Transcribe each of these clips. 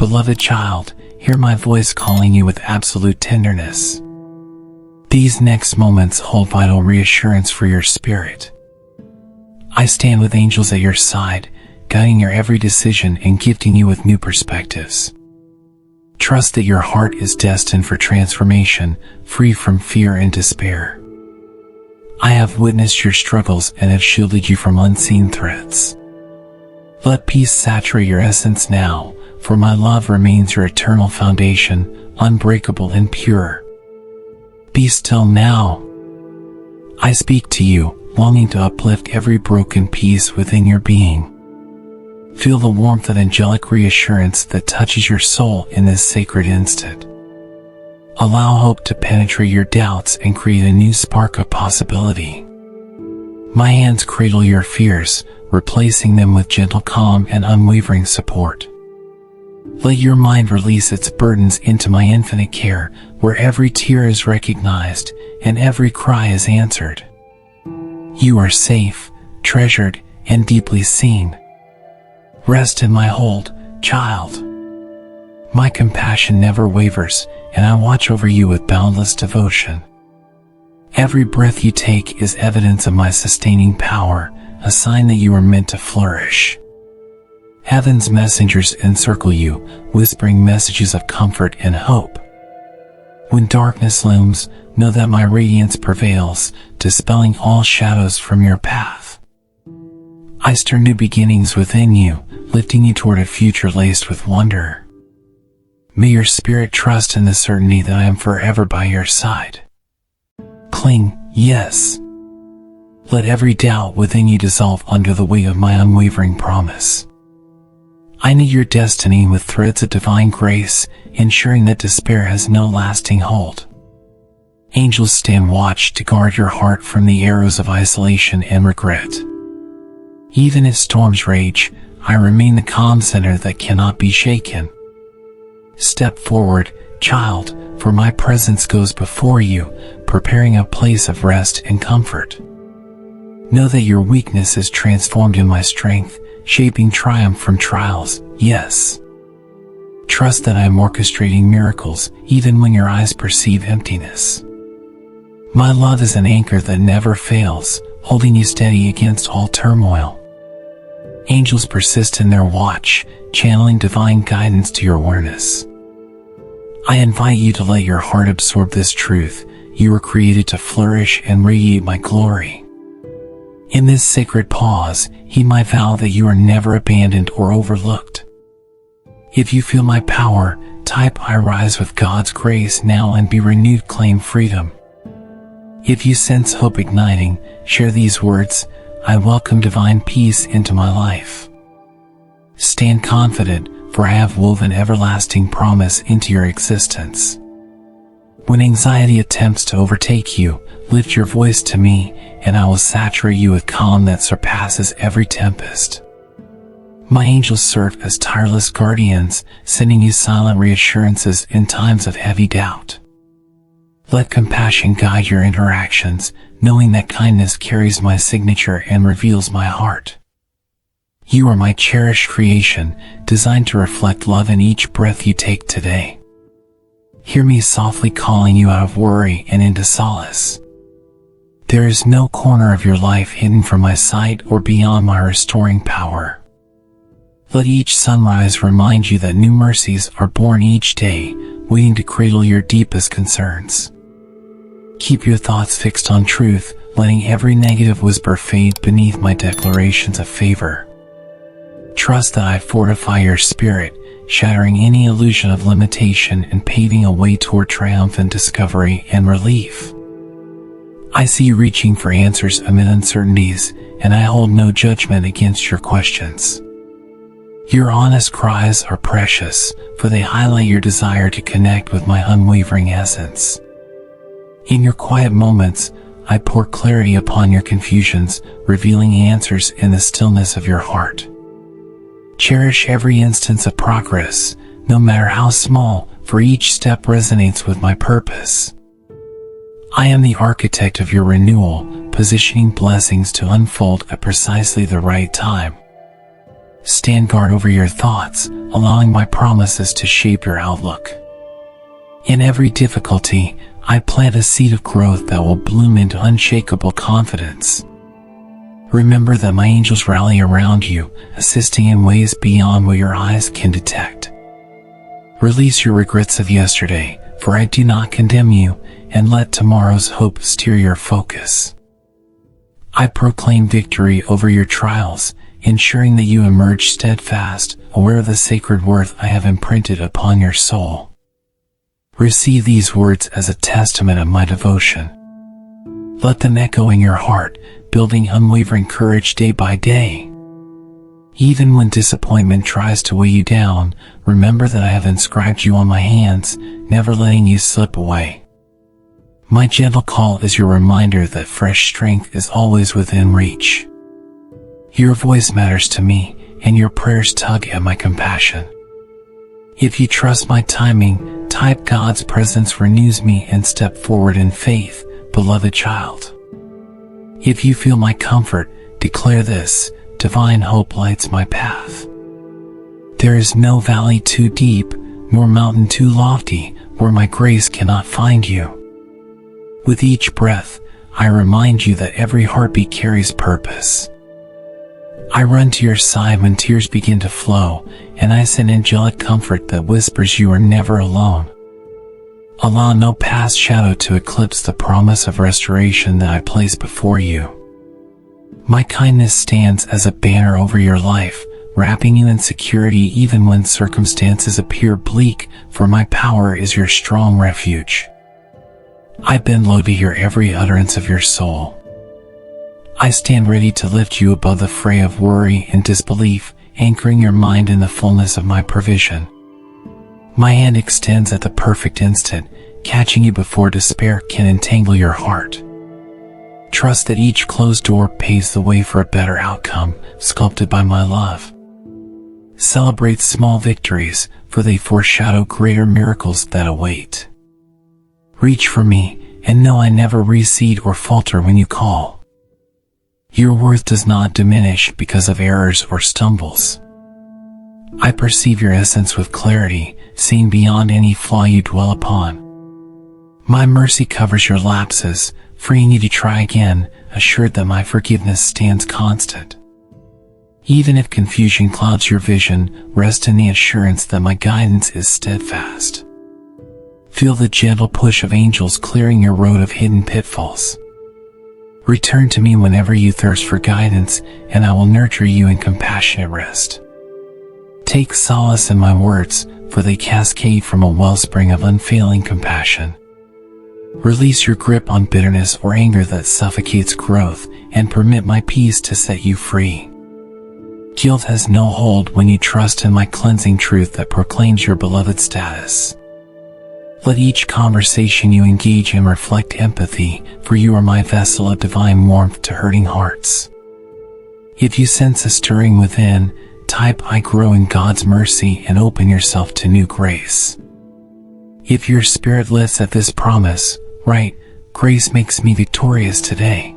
Beloved child, hear my voice calling you with absolute tenderness. These next moments hold vital reassurance for your spirit. I stand with angels at your side, guiding your every decision and gifting you with new perspectives. Trust that your heart is destined for transformation, free from fear and despair. I have witnessed your struggles and have shielded you from unseen threats. Let peace saturate your essence now, for my love remains your eternal foundation, unbreakable and pure. Be still now. I speak to you, longing to uplift every broken piece within your being. Feel the warmth of angelic reassurance that touches your soul in this sacred instant. Allow hope to penetrate your doubts and create a new spark of possibility. My hands cradle your fears, replacing them with gentle calm and unwavering support. Let your mind release its burdens into my infinite care, where every tear is recognized and every cry is answered. You are safe, treasured, and deeply seen. Rest in my hold, child. My compassion never wavers, and I watch over you with boundless devotion. Every breath you take is evidence of my sustaining power, a sign that you are meant to flourish. Heaven's messengers encircle you, whispering messages of comfort and hope. When darkness looms, know that my radiance prevails, dispelling all shadows from your path. I stir new beginnings within you, lifting you toward a future laced with wonder. May your spirit trust in the certainty that I am forever by your side. Cling, yes. Let every doubt within you dissolve under the weight of my unwavering promise. I knit your destiny with threads of divine grace, ensuring that despair has no lasting hold. Angels stand watch to guard your heart from the arrows of isolation and regret. Even as storms rage, I remain the calm center that cannot be shaken. Step forward, child, for my presence goes before you, preparing a place of rest and comfort. Know that your weakness is transformed in my strength, shaping triumph from trials, yes. Trust that I am orchestrating miracles, even when your eyes perceive emptiness. My love is an anchor that never fails, holding you steady against all turmoil. Angels persist in their watch, channeling divine guidance to your awareness. I invite you to let your heart absorb this truth. You were created to flourish and radiate my glory. In this sacred pause, heed my vow that you are never abandoned or overlooked. If you feel my power, type I rise with God's grace now and be renewed. Claim freedom. If you sense hope igniting, share these words: I welcome divine peace into my life. Stand confident, for I have woven everlasting promise into your existence. When anxiety attempts to overtake you, lift your voice to me, and I will saturate you with calm that surpasses every tempest. My angels serve as tireless guardians, sending you silent reassurances in times of heavy doubt. Let compassion guide your interactions, knowing that kindness carries my signature and reveals my heart. You are my cherished creation, designed to reflect love in each breath you take today. Hear me softly calling you out of worry and into solace. There is no corner of your life hidden from my sight or beyond my restoring power. Let each sunrise remind you that new mercies are born each day, waiting to cradle your deepest concerns. Keep your thoughts fixed on truth, letting every negative whisper fade beneath my declarations of favor. Trust that I fortify your spirit, shattering any illusion of limitation and paving a way toward triumphant discovery and relief. I see you reaching for answers amid uncertainties, and I hold no judgment against your questions. Your honest cries are precious, for they highlight your desire to connect with my unwavering essence. In your quiet moments, I pour clarity upon your confusions, revealing answers in the stillness of your heart. Cherish every instance of progress, no matter how small, for each step resonates with my purpose. I am the architect of your renewal, positioning blessings to unfold at precisely the right time. Stand guard over your thoughts, allowing my promises to shape your outlook. In every difficulty, I plant a seed of growth that will bloom into unshakable confidence. Remember that my angels rally around you, assisting in ways beyond what your eyes can detect. Release your regrets of yesterday, for I do not condemn you, and let tomorrow's hope steer your focus. I proclaim victory over your trials, ensuring that you emerge steadfast, aware of the sacred worth I have imprinted upon your soul. Receive these words as a testament of my devotion. Let them echo in your heart, building unwavering courage day by day. Even when disappointment tries to weigh you down, remember that I have inscribed you on my hands, never letting you slip away. My gentle call is your reminder that fresh strength is always within reach. Your voice matters to me, and your prayers tug at my compassion. If you trust my timing, type God's presence renews me and step forward in faith, beloved child. If you feel my comfort, declare this: divine hope lights my path. There is no valley too deep, nor mountain too lofty, where my grace cannot find you. With each breath, I remind you that every heartbeat carries purpose. I run to your side when tears begin to flow, and I send angelic comfort that whispers you are never alone. Allow no past shadow to eclipse the promise of restoration that I place before you. My kindness stands as a banner over your life, wrapping you in security even when circumstances appear bleak, for my power is your strong refuge. I bend low to hear every utterance of your soul. I stand ready to lift you above the fray of worry and disbelief, anchoring your mind in the fullness of my provision. My hand extends at the perfect instant, catching you before despair can entangle your heart. Trust that each closed door paves the way for a better outcome, sculpted by my love. Celebrate small victories, for they foreshadow greater miracles that await. Reach for me, and know I never recede or falter when you call. Your worth does not diminish because of errors or stumbles. I perceive your essence with clarity, seeing beyond any flaw you dwell upon. My mercy covers your lapses, freeing you to try again, assured that my forgiveness stands constant. Even if confusion clouds your vision, rest in the assurance that my guidance is steadfast. Feel the gentle push of angels clearing your road of hidden pitfalls. Return to me whenever you thirst for guidance, and I will nurture you in compassionate rest. Take solace in my words, for they cascade from a wellspring of unfailing compassion. Release your grip on bitterness or anger that suffocates growth, and permit my peace to set you free. Guilt has no hold when you trust in my cleansing truth that proclaims your beloved status. Let each conversation you engage in reflect empathy, for you are my vessel of divine warmth to hurting hearts. If you sense a stirring within, type I grow in God's mercy and open yourself to new grace. If your spirit lifts at this promise, write, grace makes me victorious today.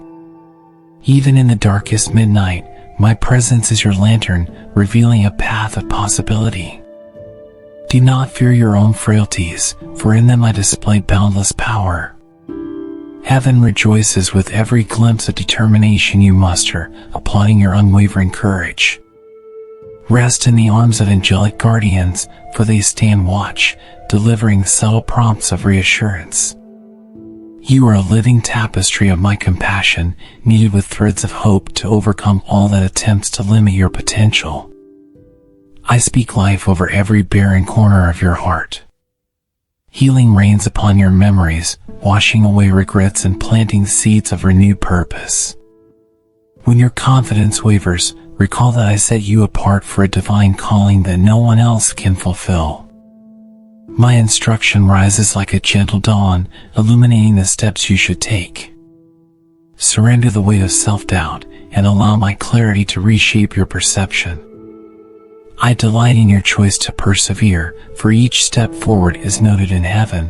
Even in the darkest midnight, my presence is your lantern, revealing a path of possibility. Do not fear your own frailties, for in them I display boundless power. Heaven rejoices with every glimpse of determination you muster, applauding your unwavering courage. Rest in the arms of angelic guardians, for they stand watch, delivering subtle prompts of reassurance. You are a living tapestry of my compassion, kneaded with threads of hope to overcome all that attempts to limit your potential. I speak life over every barren corner of your heart. Healing rains upon your memories, washing away regrets and planting seeds of renewed purpose. When your confidence wavers, recall that I set you apart for a divine calling that no one else can fulfill. My instruction rises like a gentle dawn, illuminating the steps you should take. Surrender the weight of self-doubt and allow my clarity to reshape your perception. I delight in your choice to persevere, for each step forward is noted in heaven.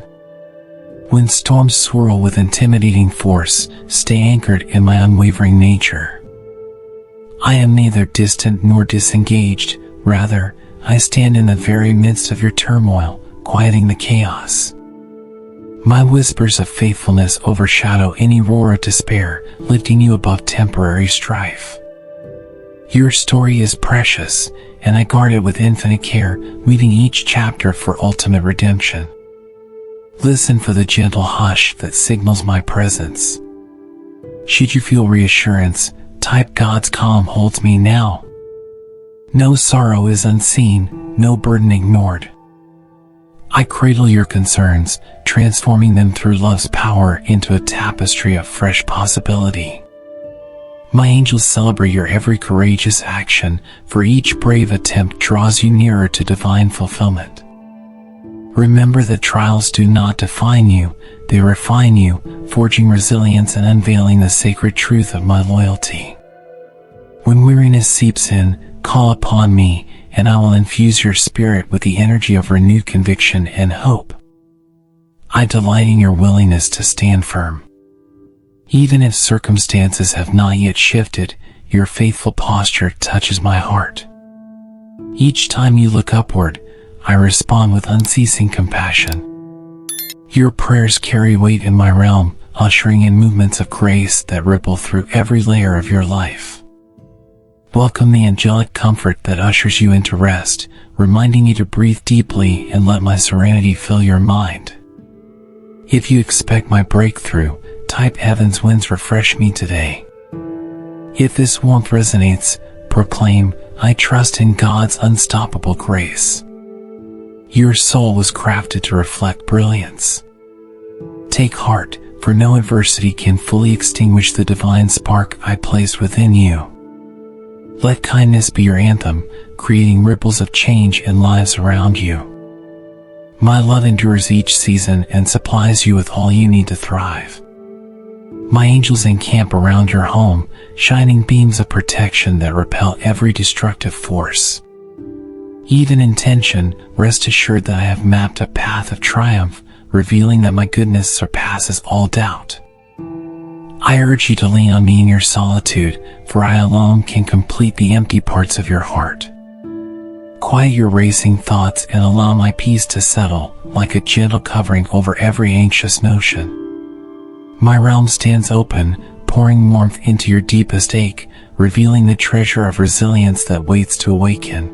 When storms swirl with intimidating force, stay anchored in my unwavering nature. I am neither distant nor disengaged, rather, I stand in the very midst of your turmoil, quieting the chaos. My whispers of faithfulness overshadow any roar of despair, lifting you above temporary strife. Your story is precious, and I guard it with infinite care, weaving each chapter for ultimate redemption. Listen for the gentle hush that signals my presence. Should you feel reassurance, type God's calm holds me now. No sorrow is unseen, no burden ignored. I cradle your concerns, transforming them through love's power into a tapestry of fresh possibility. My angels celebrate your every courageous action, for each brave attempt draws you nearer to divine fulfillment. Remember that trials do not define you, they refine you, forging resilience and unveiling the sacred truth of my loyalty. When weariness seeps in, call upon me, and I will infuse your spirit with the energy of renewed conviction and hope. I delight in your willingness to stand firm. Even if circumstances have not yet shifted, your faithful posture touches my heart. Each time you look upward, I respond with unceasing compassion. Your prayers carry weight in my realm, ushering in movements of grace that ripple through every layer of your life. Welcome the angelic comfort that ushers you into rest, reminding you to breathe deeply and let my serenity fill your mind. If you expect my breakthrough, type Heaven's winds refresh me today. If this warmth resonates, proclaim, I trust in God's unstoppable grace. Your soul was crafted to reflect brilliance. Take heart, for no adversity can fully extinguish the divine spark I placed within you. Let kindness be your anthem, creating ripples of change in lives around you. My love endures each season and supplies you with all you need to thrive. My angels encamp around your home, shining beams of protection that repel every destructive force. Even in tension, rest assured that I have mapped a path of triumph, revealing that my goodness surpasses all doubt. I urge you to lean on me in your solitude, for I alone can complete the empty parts of your heart. Quiet your racing thoughts and allow my peace to settle, like a gentle covering over every anxious notion. My realm stands open, pouring warmth into your deepest ache, revealing the treasure of resilience that waits to awaken.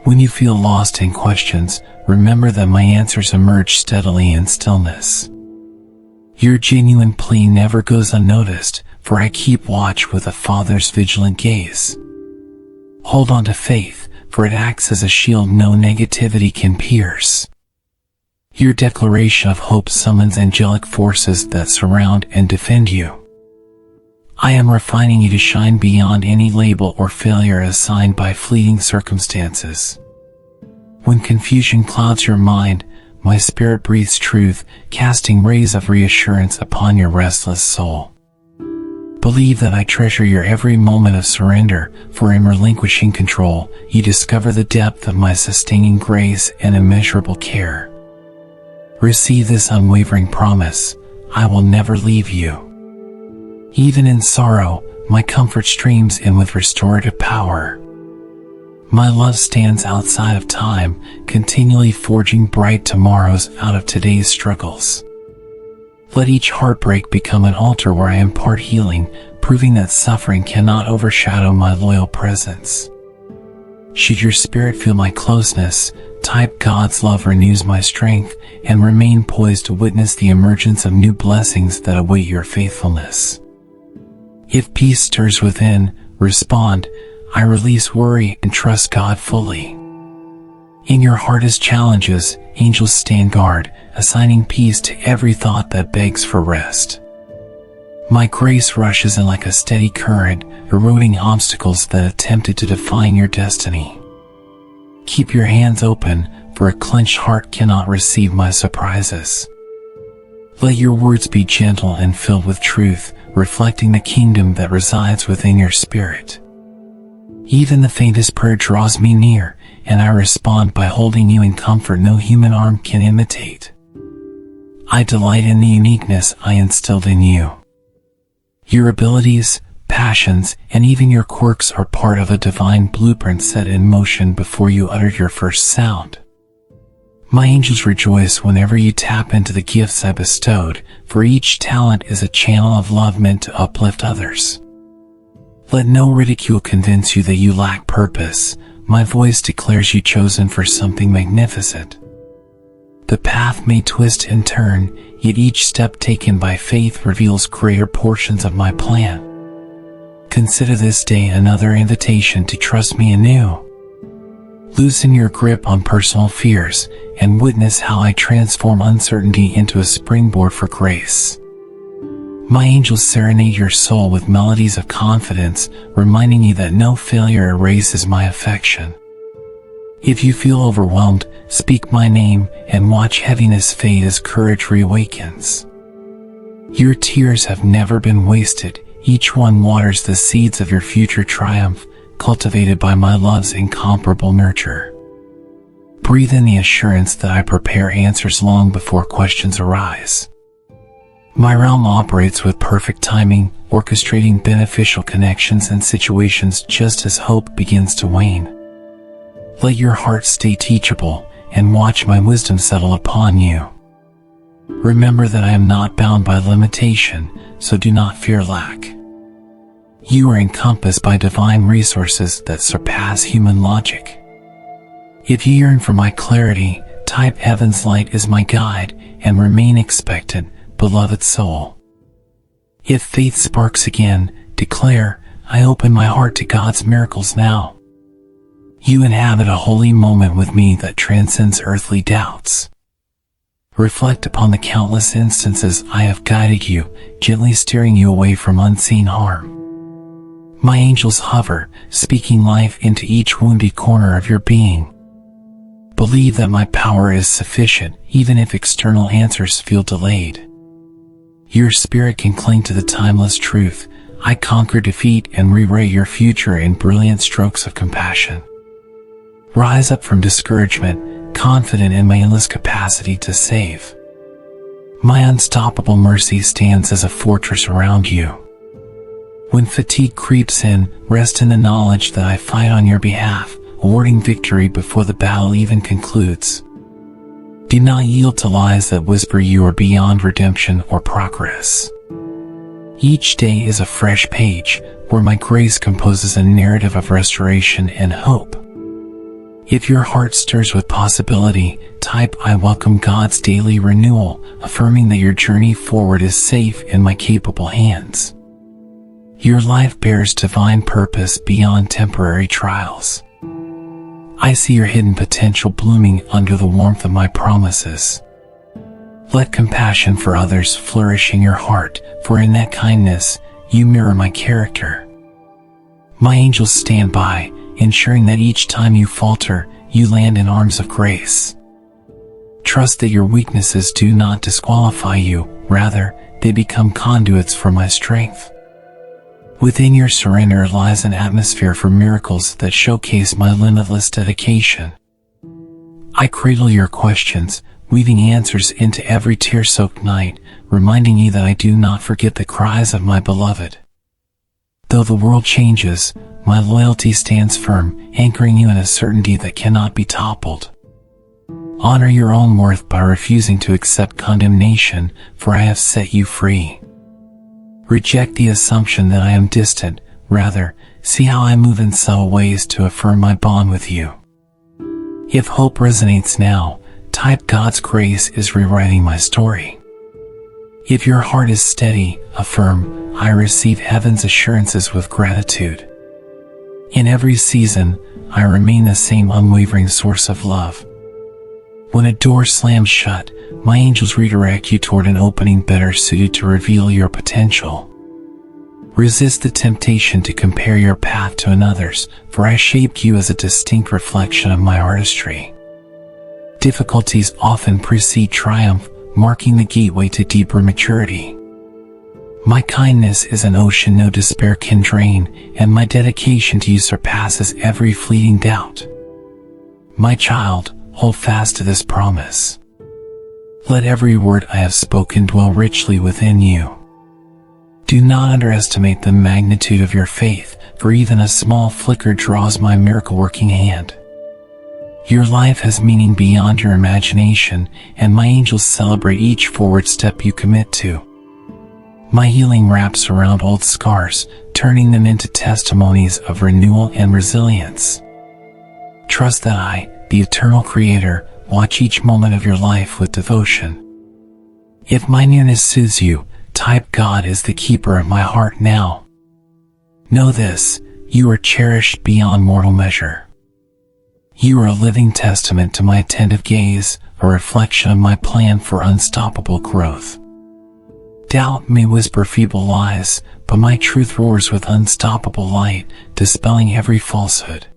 When you feel lost in questions, remember that my answers emerge steadily in stillness. Your genuine plea never goes unnoticed, for I keep watch with a father's vigilant gaze. Hold on to faith, for it acts as a shield no negativity can pierce. Your declaration of hope summons angelic forces that surround and defend you. I am refining you to shine beyond any label or failure assigned by fleeting circumstances. When confusion clouds your mind, my spirit breathes truth, casting rays of reassurance upon your restless soul. Believe that I treasure your every moment of surrender, for in relinquishing control, you discover the depth of my sustaining grace and immeasurable care. Receive this unwavering promise, I will never leave you. Even in sorrow, my comfort streams in with restorative power. My love stands outside of time, continually forging bright tomorrows out of today's struggles. Let each heartbreak become an altar where I impart healing, proving that suffering cannot overshadow my loyal presence. Should your spirit feel my closeness, type God's love renews my strength, and remain poised to witness the emergence of new blessings that await your faithfulness. If peace stirs within, respond, I release worry and trust God fully. In your hardest challenges, angels stand guard, assigning peace to every thought that begs for rest. My grace rushes in like a steady current, eroding obstacles that attempted to define your destiny. Keep your hands open, for a clenched heart cannot receive my surprises. Let your words be gentle and filled with truth, reflecting the kingdom that resides within your spirit. Even the faintest prayer draws me near, and I respond by holding you in comfort no human arm can imitate. I delight in the uniqueness I instilled in you. Your abilities, passions, and even your quirks are part of a divine blueprint set in motion before you uttered your first sound. My angels rejoice whenever you tap into the gifts I bestowed, for each talent is a channel of love meant to uplift others. Let no ridicule convince you that you lack purpose. My voice declares you chosen for something magnificent. The path may twist and turn, yet each step taken by faith reveals greater portions of my plan. Consider this day another invitation to trust me anew. Loosen your grip on personal fears and witness how I transform uncertainty into a springboard for grace. My angels serenade your soul with melodies of confidence, reminding you that no failure erases my affection. If you feel overwhelmed, speak my name and watch heaviness fade as courage reawakens. Your tears have never been wasted. Each one waters the seeds of your future triumph, cultivated by my love's incomparable nurture. Breathe in the assurance that I prepare answers long before questions arise. My realm operates with perfect timing, orchestrating beneficial connections and situations just as hope begins to wane. Let your heart stay teachable, and watch my wisdom settle upon you. Remember that I am not bound by limitation, so do not fear lack. You are encompassed by divine resources that surpass human logic. If you yearn for my clarity, type heaven's light is my guide, and remain expectant, beloved soul. If faith sparks again, declare, I open my heart to God's miracles now. You inhabit a holy moment with me that transcends earthly doubts. Reflect upon the countless instances I have guided you, gently steering you away from unseen harm. My angels hover, speaking life into each wounded corner of your being. Believe that my power is sufficient, even if external answers feel delayed. Your spirit can cling to the timeless truth. I conquer defeat and rewrite your future in brilliant strokes of compassion. Rise up from discouragement, confident in my endless capacity to save. My unstoppable mercy stands as a fortress around you. When fatigue creeps in, rest in the knowledge that I fight on your behalf, awarding victory before the battle even concludes. Do not yield to lies that whisper you are beyond redemption or progress. Each day is a fresh page, where my grace composes a narrative of restoration and hope. If your heart stirs with possibility, type I welcome God's daily renewal, affirming that your journey forward is safe in my capable hands. Your life bears divine purpose beyond temporary trials. I see your hidden potential blooming under the warmth of my promises. Let compassion for others flourish in your heart, for in that kindness, you mirror my character. My angels stand by, ensuring that each time you falter, you land in arms of grace. Trust that your weaknesses do not disqualify you, rather, they become conduits for my strength. Within your surrender lies an atmosphere for miracles that showcase my limitless dedication. I cradle your questions, weaving answers into every tear-soaked night, reminding you that I do not forget the cries of my beloved. Though the world changes, my loyalty stands firm, anchoring you in a certainty that cannot be toppled. Honor your own worth by refusing to accept condemnation, for I have set you free. Reject the assumption that I am distant, rather, see how I move in subtle ways to affirm my bond with you. If hope resonates now, type God's grace is rewriting my story. If your heart is steady, affirm, I receive heaven's assurances with gratitude. In every season, I remain the same unwavering source of love. When a door slams shut, my angels redirect you toward an opening better suited to reveal your potential. Resist the temptation to compare your path to another's, for I shaped you as a distinct reflection of my artistry. Difficulties often precede triumph, marking the gateway to deeper maturity. My kindness is an ocean no despair can drain, and my dedication to you surpasses every fleeting doubt. My child, hold fast to this promise. Let every word I have spoken dwell richly within you. Do Do not underestimate the magnitude of your faith, for even a small flicker draws my miracle-working hand. Your life has meaning beyond your imagination, and my angels celebrate each forward step you commit to. My healing wraps around old scars, turning them into testimonies of renewal and resilience. Trust that I, the eternal Creator, watch each moment of your life with devotion. If my nearness soothes you, type God is the keeper of my heart now. Know this, you are cherished beyond mortal measure. You are a living testament to my attentive gaze, a reflection of my plan for unstoppable growth. Doubt may whisper feeble lies, but my truth roars with unstoppable light, dispelling every falsehood.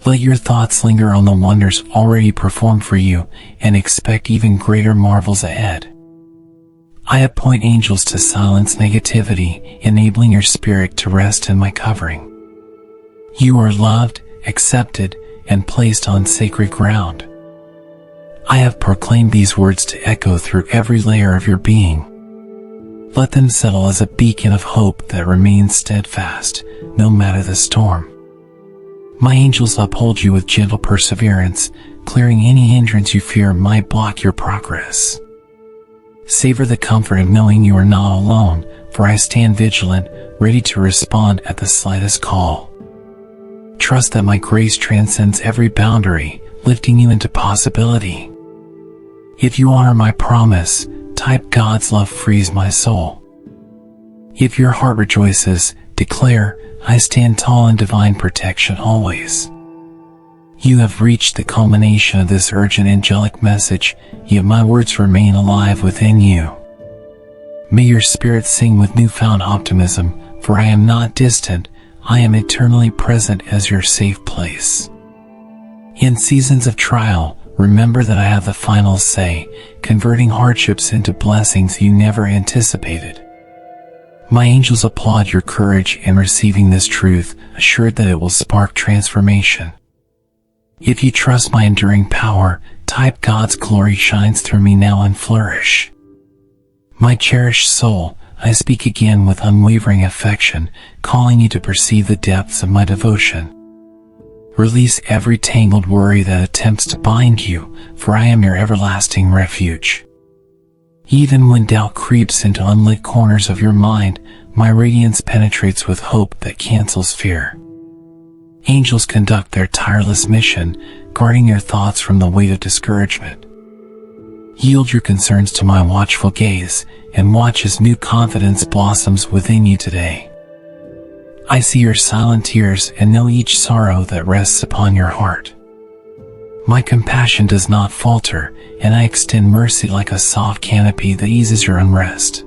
Let your thoughts linger on the wonders already performed for you, and expect even greater marvels ahead. I appoint angels to silence negativity, enabling your spirit to rest in my covering. You are loved, accepted, and placed on sacred ground. I have proclaimed these words to echo through every layer of your being. Let them settle as a beacon of hope that remains steadfast, no matter the storm. My angels uphold you with gentle perseverance, clearing any hindrance you fear might block your progress. Savor the comfort of knowing you are not alone, for I stand vigilant, ready to respond at the slightest call. Trust that my grace transcends every boundary, lifting you into possibility. If you honor my promise, type God's love frees my soul. If your heart rejoices, declare, I stand tall in divine protection always. You have reached the culmination of this urgent angelic message, yet my words remain alive within you. May your spirit sing with newfound optimism, for I am not distant, I am eternally present as your safe place. In seasons of trial, remember that I have the final say, converting hardships into blessings you never anticipated. My angels applaud your courage in receiving this truth, assured that it will spark transformation. If you trust my enduring power, type God's glory shines through me now and flourish. My cherished soul, I speak again with unwavering affection, calling you to perceive the depths of my devotion. Release every tangled worry that attempts to bind you, for I am your everlasting refuge. Even when doubt creeps into unlit corners of your mind, my radiance penetrates with hope that cancels fear. Angels conduct their tireless mission, guarding your thoughts from the weight of discouragement. Yield your concerns to my watchful gaze, and watch as new confidence blossoms within you today. I see your silent tears and know each sorrow that rests upon your heart. My compassion does not falter, and I extend mercy like a soft canopy that eases your unrest.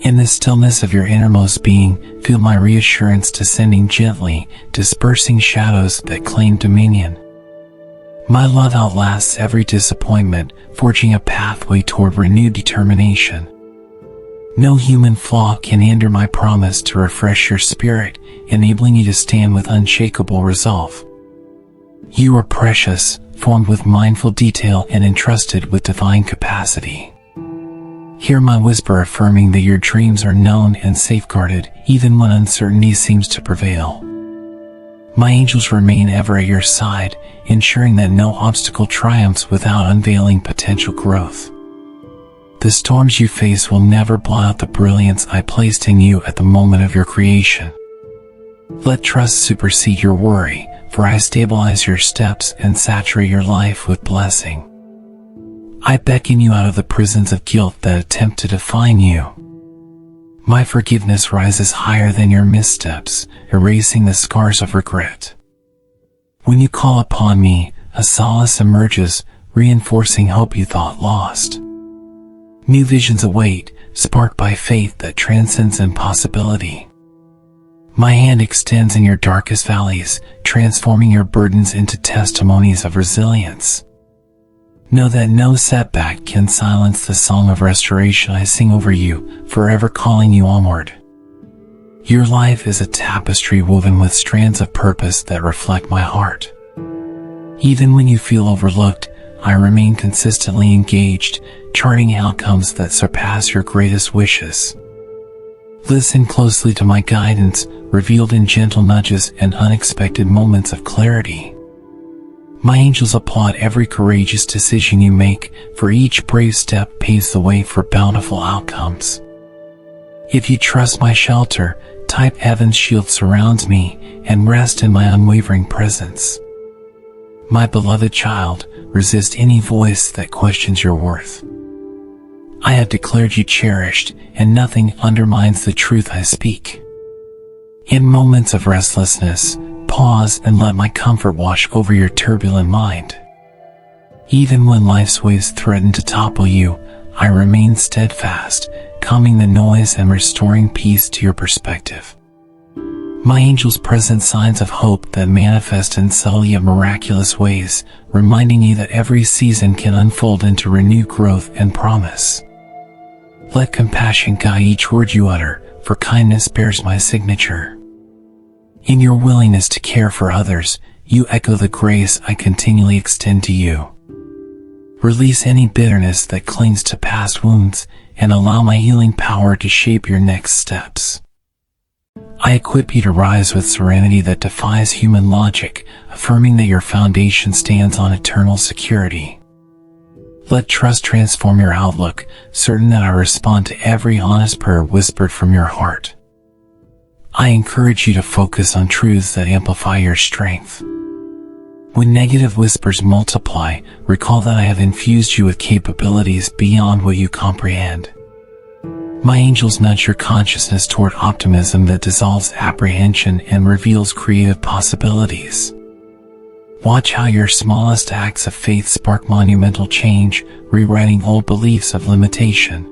In the stillness of your innermost being, feel my reassurance descending gently, dispersing shadows that claim dominion. My love outlasts every disappointment, forging a pathway toward renewed determination. No human flaw can hinder my promise to refresh your spirit, enabling you to stand with unshakable resolve. You are precious, formed with mindful detail and entrusted with divine capacity. Hear my whisper affirming that your dreams are known and safeguarded, even when uncertainty seems to prevail. My angels remain ever at your side, ensuring that no obstacle triumphs without unveiling potential growth. The storms you face will never blot out the brilliance I placed in you at the moment of your creation. Let trust supersede your worry, for I stabilize your steps and saturate your life with blessing. I beckon you out of the prisons of guilt that attempt to define you. My forgiveness rises higher than your missteps, erasing the scars of regret. When you call upon me, a solace emerges, reinforcing hope you thought lost. New visions await, sparked by faith that transcends impossibility. My hand extends in your darkest valleys, transforming your burdens into testimonies of resilience. Know that no setback can silence the song of restoration I sing over you, forever calling you onward. Your life is a tapestry woven with strands of purpose that reflect my heart. Even when you feel overlooked, I remain consistently engaged, charting outcomes that surpass your greatest wishes. Listen closely to my guidance, revealed in gentle nudges and unexpected moments of clarity. My angels applaud every courageous decision you make, for each brave step paves the way for bountiful outcomes. If you trust my shelter, type heaven's shield surrounds me, and rest in my unwavering presence. My beloved child, resist any voice that questions your worth. I have declared you cherished, and nothing undermines the truth I speak. In moments of restlessness, pause and let my comfort wash over your turbulent mind. Even when life's waves threaten to topple you, I remain steadfast, calming the noise and restoring peace to your perspective. My angels present signs of hope that manifest in subtle yet miraculous ways, reminding you that every season can unfold into renewed growth and promise. Let compassion guide each word you utter, for kindness bears my signature. In your willingness to care for others, you echo the grace I continually extend to you. Release any bitterness that clings to past wounds, and allow my healing power to shape your next steps. I equip you to rise with serenity that defies human logic, affirming that your foundation stands on eternal security. Let trust transform your outlook, certain that I respond to every honest prayer whispered from your heart. I encourage you to focus on truths that amplify your strength. When negative whispers multiply, recall that I have infused you with capabilities beyond what you comprehend. My angels nudge your consciousness toward optimism that dissolves apprehension and reveals creative possibilities. Watch how your smallest acts of faith spark monumental change, rewriting old beliefs of limitation.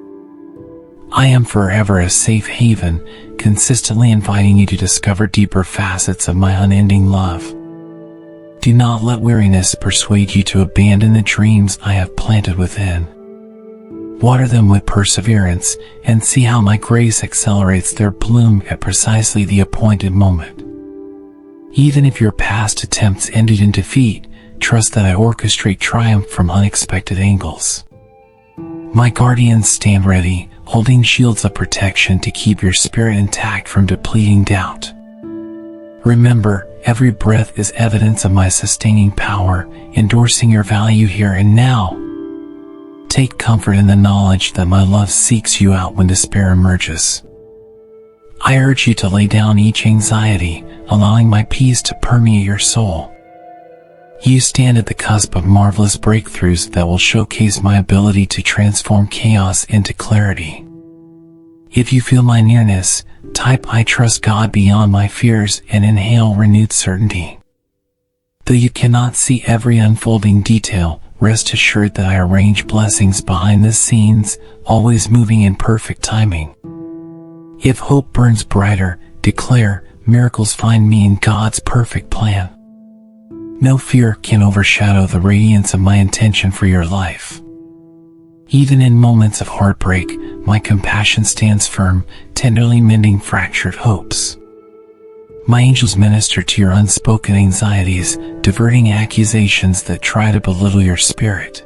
I am forever a safe haven, consistently inviting you to discover deeper facets of my unending love. Do not let weariness persuade you to abandon the dreams I have planted within. Water them with perseverance, and see how my grace accelerates their bloom at precisely the appointed moment. Even if your past attempts ended in defeat, trust that I orchestrate triumph from unexpected angles. My guardians stand ready, holding shields of protection to keep your spirit intact from depleting doubt. Remember, every breath is evidence of my sustaining power, endorsing your value here and now. Take comfort in the knowledge that my love seeks you out when despair emerges. I urge you to lay down each anxiety, allowing my peace to permeate your soul. You stand at the cusp of marvelous breakthroughs that will showcase my ability to transform chaos into clarity. If you feel my nearness, type I trust God beyond my fears and inhale renewed certainty. Though you cannot see every unfolding detail, rest assured that I arrange blessings behind the scenes, always moving in perfect timing. If hope burns brighter, declare, miracles find me in God's perfect plan. No fear can overshadow the radiance of my intention for your life. Even in moments of heartbreak, my compassion stands firm, tenderly mending fractured hopes. My angels minister to your unspoken anxieties, diverting accusations that try to belittle your spirit.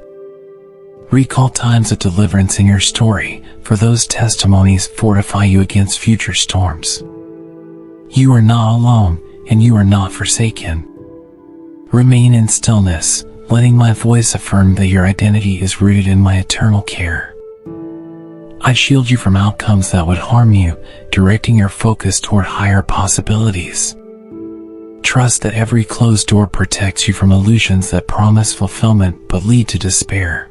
Recall times of deliverance in your story, for those testimonies fortify you against future storms. You are not alone, and you are not forsaken. Remain in stillness, letting my voice affirm that your identity is rooted in my eternal care. I shield you from outcomes that would harm you, directing your focus toward higher possibilities. Trust that every closed door protects you from illusions that promise fulfillment but lead to despair.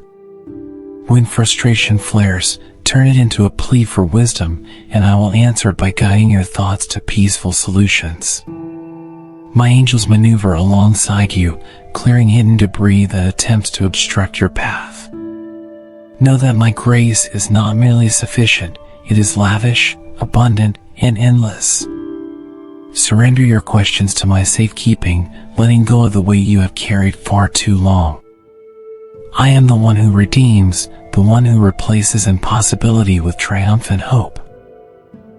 When frustration flares, turn it into a plea for wisdom, and I will answer it by guiding your thoughts to peaceful solutions. My angels maneuver alongside you, clearing hidden debris that attempts to obstruct your path. Know that my grace is not merely sufficient, it is lavish, abundant, and endless. Surrender your questions to my safekeeping, letting go of the weight you have carried far too long. I am the one who redeems, the one who replaces impossibility with triumphant hope.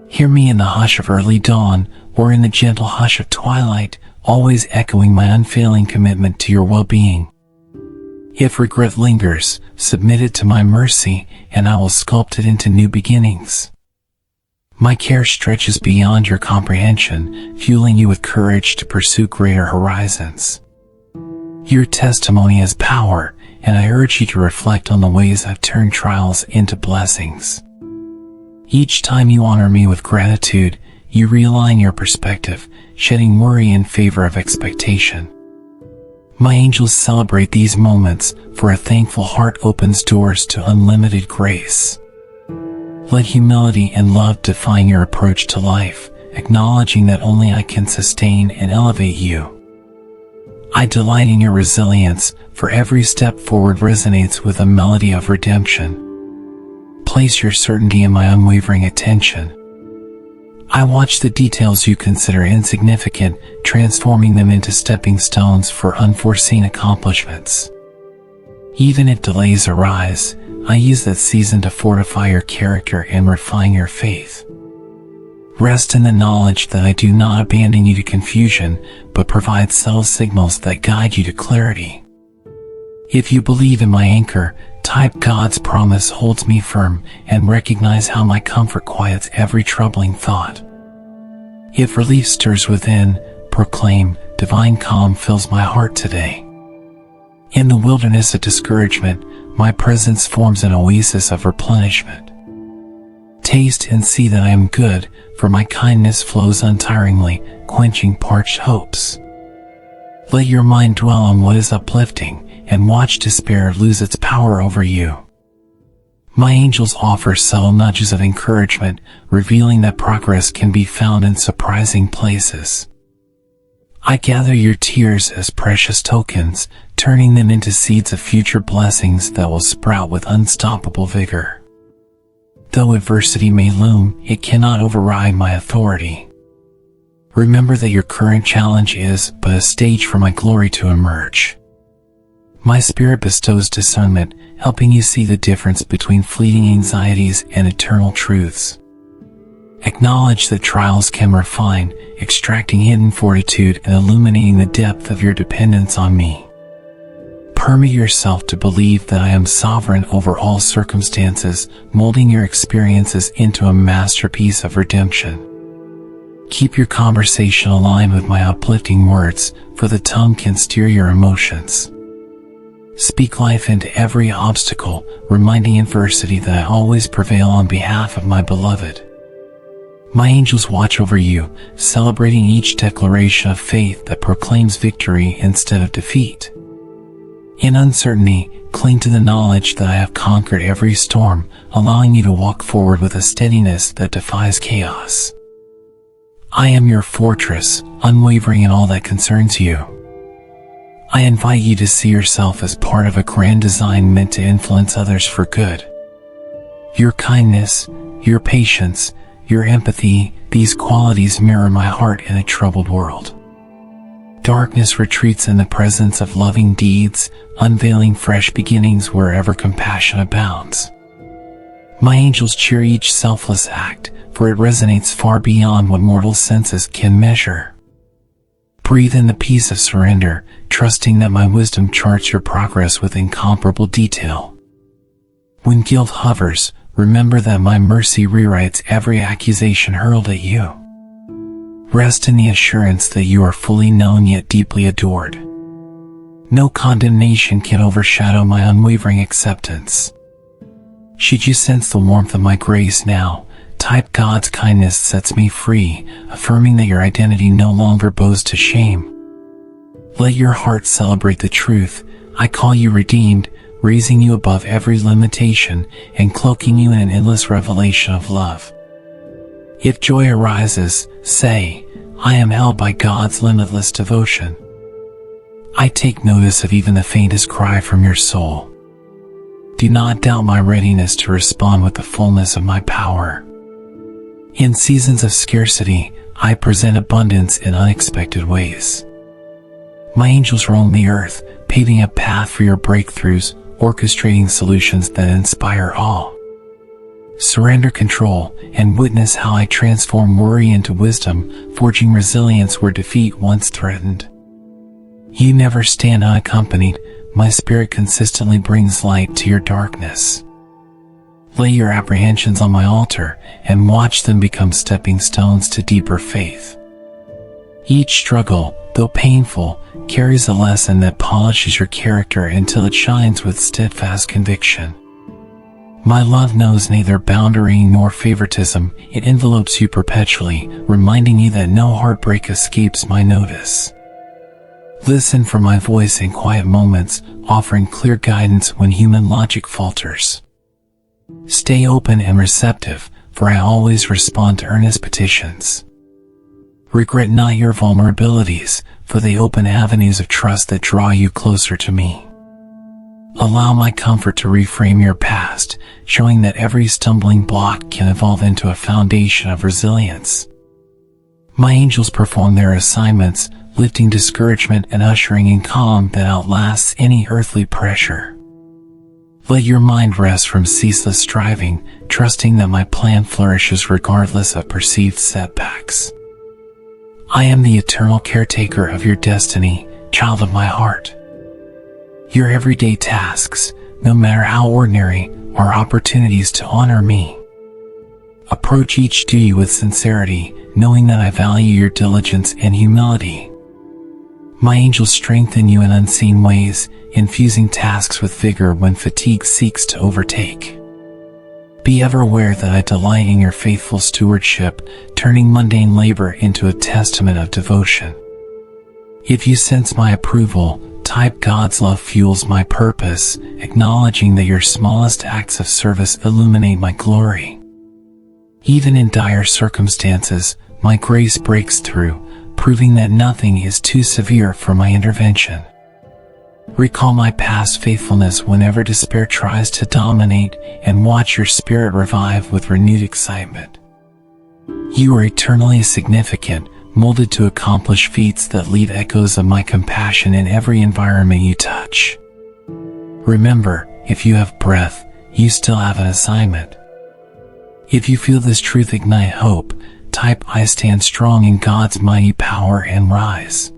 Hear me in the hush of early dawn, or in the gentle hush of twilight, always echoing my unfailing commitment to your well-being. If regret lingers, submit it to my mercy, and I will sculpt it into new beginnings. My care stretches beyond your comprehension, fueling you with courage to pursue greater horizons. Your testimony has power, and I urge you to reflect on the ways I've turned trials into blessings. Each time you honor me with gratitude, you realign your perspective, shedding worry in favor of expectation. My angels celebrate these moments, for a thankful heart opens doors to unlimited grace. Let humility and love define your approach to life, acknowledging that only I can sustain and elevate you. I delight in your resilience, for every step forward resonates with a melody of redemption. Place your certainty in my unwavering attention. I watch the details you consider insignificant, transforming them into stepping stones for unforeseen accomplishments. Even if delays arise, I use that season to fortify your character and refine your faith. Rest in the knowledge that I do not abandon you to confusion, but provide subtle signals that guide you to clarity. If you believe in my anchor, type God's promise holds me firm, and recognize how my comfort quiets every troubling thought. If relief stirs within, proclaim, divine calm fills my heart today. In the wilderness of discouragement, my presence forms an oasis of replenishment. Taste and see that I am good, for my kindness flows untiringly, quenching parched hopes. Let your mind dwell on what is uplifting, and watch despair lose its power over you. My angels offer subtle nudges of encouragement, revealing that progress can be found in surprising places. I gather your tears as precious tokens, turning them into seeds of future blessings that will sprout with unstoppable vigor. Though adversity may loom, it cannot override my authority. Remember that your current challenge is but a stage for my glory to emerge. My spirit bestows discernment, helping you see the difference between fleeting anxieties and eternal truths. Acknowledge that trials can refine, extracting hidden fortitude and illuminating the depth of your dependence on me. Permit yourself to believe that I am sovereign over all circumstances, molding your experiences into a masterpiece of redemption. Keep your conversation aligned with my uplifting words, for the tongue can steer your emotions. Speak life into every obstacle, reminding adversity that I always prevail on behalf of my beloved. My angels watch over you, celebrating each declaration of faith that proclaims victory instead of defeat. In uncertainty, cling to the knowledge that I have conquered every storm, allowing you to walk forward with a steadiness that defies chaos. I am your fortress, unwavering in all that concerns you. I invite you to see yourself as part of a grand design meant to influence others for good. Your kindness, your patience, your empathy, these qualities mirror my heart in a troubled world. Darkness retreats in the presence of loving deeds, unveiling fresh beginnings wherever compassion abounds. My angels cheer each selfless act, for it resonates far beyond what mortal senses can measure. Breathe in the peace of surrender, trusting that my wisdom charts your progress with incomparable detail. When guilt hovers, remember that my mercy rewrites every accusation hurled at you. Rest in the assurance that you are fully known yet deeply adored. No condemnation can overshadow my unwavering acceptance. Should you sense the warmth of my grace now, type God's kindness sets me free, affirming that your identity no longer bows to shame. Let your heart celebrate the truth. I call you redeemed, raising you above every limitation and cloaking you in an endless revelation of love. If joy arises, say, I am held by God's limitless devotion. I take notice of even the faintest cry from your soul. Do not doubt my readiness to respond with the fullness of my power. In seasons of scarcity, I present abundance in unexpected ways. My angels roam the earth, paving a path for your breakthroughs, orchestrating solutions that inspire awe. Surrender control and witness how I transform worry into wisdom, forging resilience where defeat once threatened. You never stand unaccompanied. My spirit consistently brings light to your darkness. Lay your apprehensions on my altar and watch them become stepping stones to deeper faith. Each struggle, though painful, carries a lesson that polishes your character until it shines with steadfast conviction. My love knows neither boundary nor favoritism. It envelopes you perpetually, reminding you that no heartbreak escapes my notice. Listen for my voice in quiet moments, offering clear guidance when human logic falters. Stay open and receptive, for I always respond to earnest petitions. Regret not your vulnerabilities, for they open avenues of trust that draw you closer to me. Allow my comfort to reframe your past, showing that every stumbling block can evolve into a foundation of resilience. My angels perform their assignments, lifting discouragement and ushering in calm that outlasts any earthly pressure. Let your mind rest from ceaseless striving, trusting that my plan flourishes regardless of perceived setbacks. I am the eternal caretaker of your destiny, child of my heart. Your everyday tasks, no matter how ordinary, are opportunities to honor me. Approach each duty with sincerity, knowing that I value your diligence and humility. My angels strengthen you in unseen ways, infusing tasks with vigor when fatigue seeks to overtake. Be ever aware that I delight in your faithful stewardship, turning mundane labor into a testament of devotion. If you sense my approval, type God's love fuels my purpose, acknowledging that your smallest acts of service illuminate my glory. Even in dire circumstances, my grace breaks through, proving that nothing is too severe for my intervention. Recall my past faithfulness whenever despair tries to dominate, and watch your spirit revive with renewed excitement. You are eternally significant, molded to accomplish feats that leave echoes of my compassion in every environment you touch. Remember, if you have breath, you still have an assignment. If you feel this truth ignite hope, type I stand strong in God's mighty power and rise.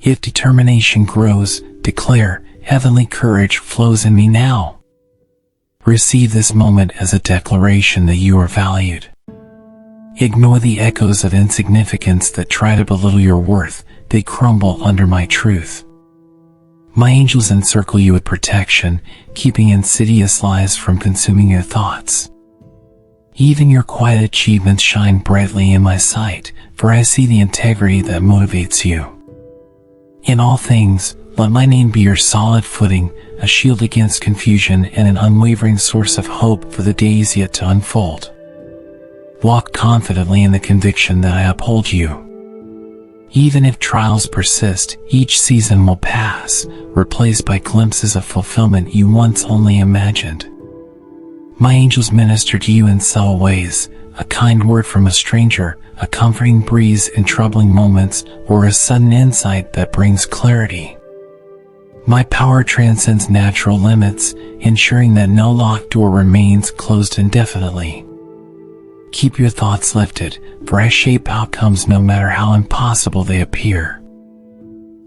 If determination grows, declare, heavenly courage flows in me now. Receive this moment as a declaration that you are valued. Ignore the echoes of insignificance that try to belittle your worth. They crumble under my truth. My angels encircle you with protection, keeping insidious lies from consuming your thoughts. Even your quiet achievements shine brightly in my sight, for I see the integrity that motivates you. In all things, let my name be your solid footing, a shield against confusion and an unwavering source of hope for the days yet to unfold. Walk confidently in the conviction that I uphold you. Even if trials persist, each season will pass, replaced by glimpses of fulfillment you once only imagined. My angels minister to you in subtle ways, a kind word from a stranger, a comforting breeze in troubling moments, or a sudden insight that brings clarity. My power transcends natural limits, ensuring that no locked door remains closed indefinitely. Keep your thoughts lifted, for I shape outcomes no matter how impossible they appear.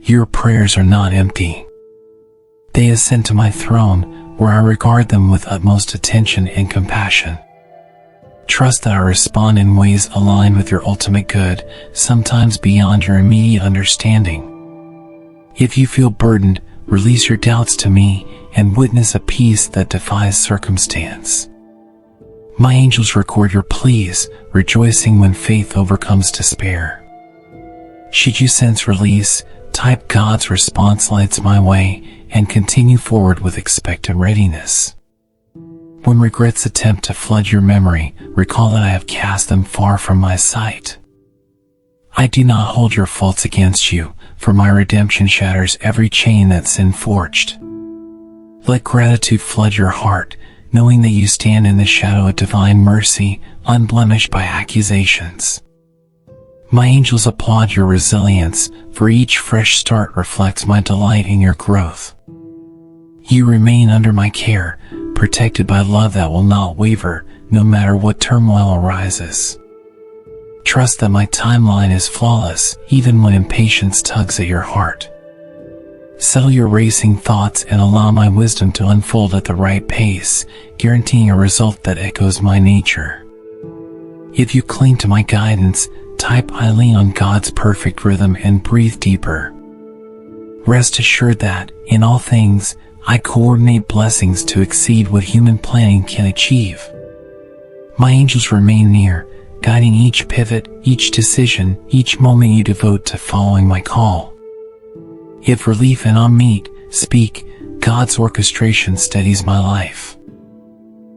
Your prayers are not empty. They ascend to my throne, where I regard them with utmost attention and compassion. Trust that I respond in ways aligned with your ultimate good, sometimes beyond your immediate understanding. If you feel burdened, release your doubts to me and witness a peace that defies circumstance. My angels record your pleas, rejoicing when faith overcomes despair. Should you sense release, type God's response lights my way and continue forward with expectant readiness. When regrets attempt to flood your memory, recall that I have cast them far from my sight. I do not hold your faults against you, for my redemption shatters every chain that sin forged. Let gratitude flood your heart, knowing that you stand in the shadow of divine mercy, unblemished by accusations. My angels applaud your resilience, for each fresh start reflects my delight in your growth. You remain under my care, protected by love that will not waver, no matter what turmoil arises. Trust that my timeline is flawless, even when impatience tugs at your heart. Settle your racing thoughts and allow my wisdom to unfold at the right pace, guaranteeing a result that echoes my nature. If you cling to my guidance, type I lean on God's perfect rhythm and breathe deeper. Rest assured that, in all things, I coordinate blessings to exceed what human planning can achieve. My angels remain near, guiding each pivot, each decision, each moment you devote to following my call. If relief and unmeet, speak, God's orchestration steadies my life.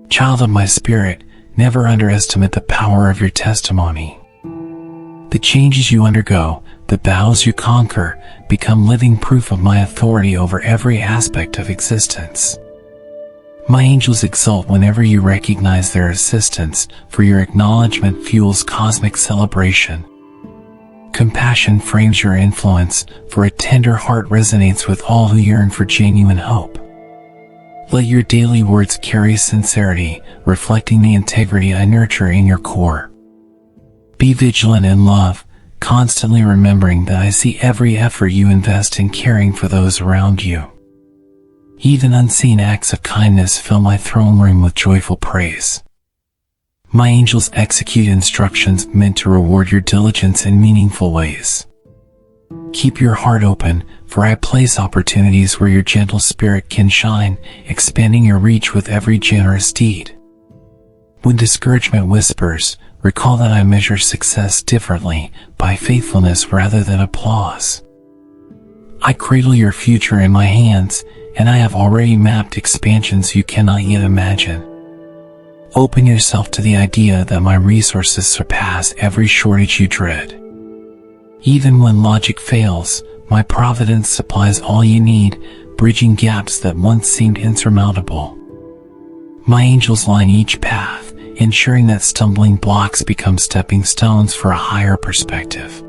Child of my spirit, never underestimate the power of your testimony. The changes you undergo, the battles you conquer, become living proof of my authority over every aspect of existence. My angels exult whenever you recognize their assistance, for your acknowledgement fuels cosmic celebration. Compassion frames your influence, for a tender heart resonates with all who yearn for genuine hope. Let your daily words carry sincerity, reflecting the integrity I nurture in your core. Be vigilant in love, constantly remembering that I see every effort you invest in caring for those around you. Even unseen acts of kindness fill my throne room with joyful praise. My angels execute instructions meant to reward your diligence in meaningful ways. Keep your heart open, for I place opportunities where your gentle spirit can shine, expanding your reach with every generous deed. When discouragement whispers, recall that I measure success differently, by faithfulness rather than applause. I cradle your future in my hands, and I have already mapped expansions you cannot yet imagine. Open yourself to the idea that my resources surpass every shortage you dread. Even when logic fails, my providence supplies all you need, bridging gaps that once seemed insurmountable. My angels line each path, ensuring that stumbling blocks become stepping stones for a higher perspective.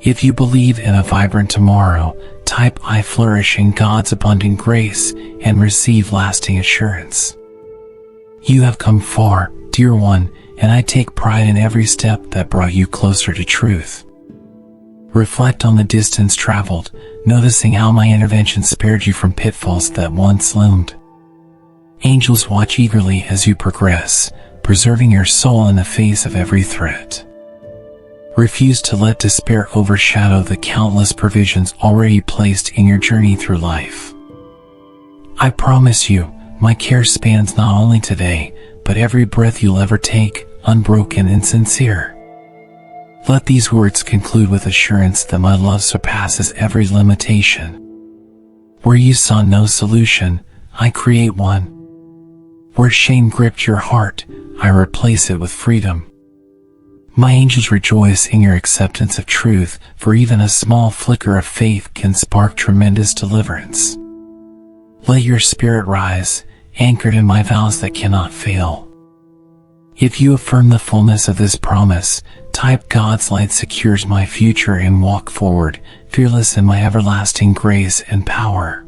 If you believe in a vibrant tomorrow, type I flourish in God's abundant grace and receive lasting assurance. You have come far, dear one, and I take pride in every step that brought you closer to truth. Reflect on the distance traveled, noticing how my intervention spared you from pitfalls that once loomed. Angels watch eagerly as you progress, preserving your soul in the face of every threat. Refuse to let despair overshadow the countless provisions already placed in your journey through life. I promise you, my care spans not only today, but every breath you'll ever take, unbroken and sincere. Let these words conclude with assurance that my love surpasses every limitation. Where you saw no solution, I create one. Where shame gripped your heart, I replace it with freedom. My angels rejoice in your acceptance of truth, for even a small flicker of faith can spark tremendous deliverance. Let your spirit rise, anchored in my vows that cannot fail. If you affirm the fullness of this promise, type God's light secures my future and walk forward, fearless in my everlasting grace and power.